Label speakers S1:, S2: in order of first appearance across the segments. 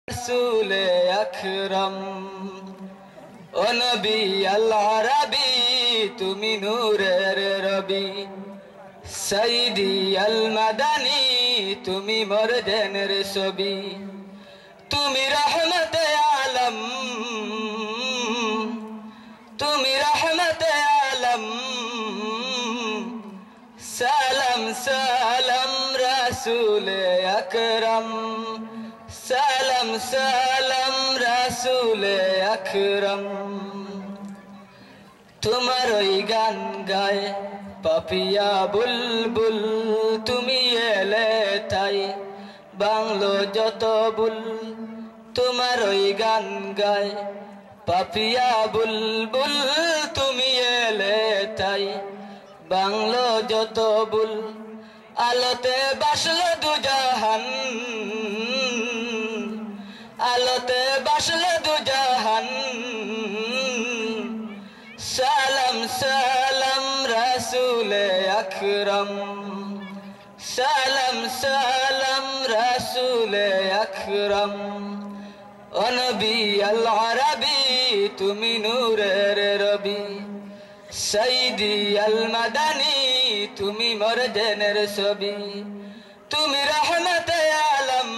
S1: رسول اکرم ও নবী আল আরাবী তুমি নূরের রবি সাইদি আল মাদানী তুমি মর্জেনের ছবি তুমি রহমতে আলম তুমি রহমতে আলম সালাম সালাম রাসূল আকরাম সালাম সালাম রাসূল আকরাম তোমার ওই গান গায় পাপিয়া বুলবুল তুমি এলে তাই বাংলো যত বুল তোমার ওই গান গায় পাপিয়া বুলবুল তুমি এলে তাই বাংলো যত বুল আলোতে বাসলো দুজাহান আলোতে বাসলো দুজাহান সালাম সালাম রাসূল আকরাম সালাম সালাম রাসূল আকরাম ও নবী আল আরাবী তুমি নূরের রবি সাইদি আল মাদানী তুমি মর্জেনের ছবি তুমি রহমতে আলম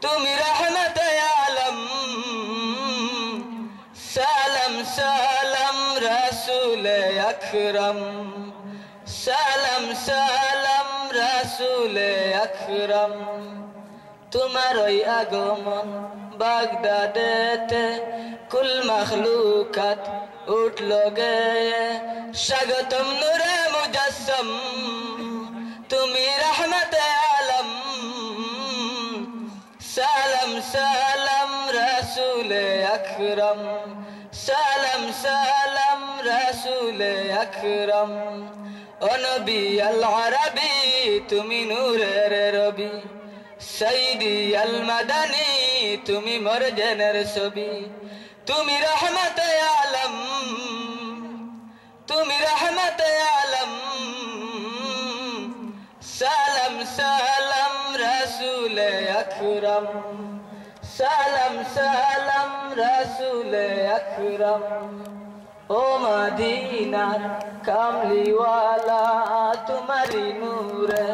S1: তুমি রহমতে আলম সালাম সালাম রাসূল আকরাম সালাম সালাম রাসূল আকরাম তোমার ওই আগমন বাগদাদেতে কুল মখলুকাত উঠলো গেয়ে স্বাগতম নূরে মুজাসসম তুমি রহমতে আলম সালাম সালাম রাসূল আকরাম সালাম সালাম রাসূল আকরাম ও নবী আল আরাবী তুমি নূরের রবি সাইদি আল মাদানী তুমি মর্জেনের ছবি তুমি রহমতে আলম তুমি রহমতে আলম সালাম সালাম রাসূল আকরাম সালাম সালাম রাসূল আকরাম ও মদিনার কামলিওয়ালা তোমারি নূরে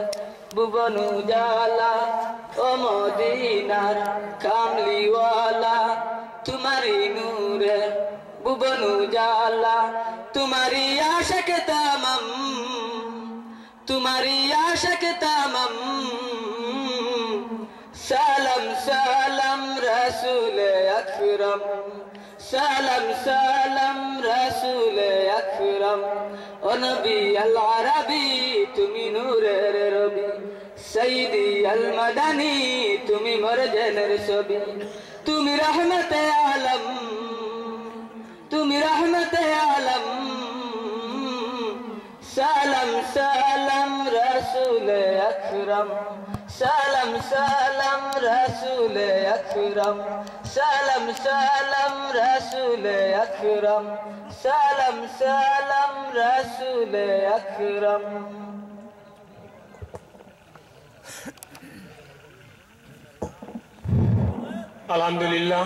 S1: ভুবন উজালা ও মদিনার কামলিওয়ালা তোমারি নূরে ভুবন উজালা তোমারি আশিক তামাম তোমারি আশিক তামাম সালাম সালাম রাসূল আকরাম সালাম সালাম রাসূল আকরাম ও নবী আল আরাবী তুমি নূরের রবি সাইদি আল মাদানী তুমি মর্জেনের ছবি তুমি রহমতে আলম তুমি রহমতে আলম সালাম সালাম রাসূল আকরাম সালাম সালাম রাসূল আকরাম সালাম সালাম রাসূল আকরাম সালাম সালাম রাসূল আকরাম
S2: আলহামদুলিল্লাহ।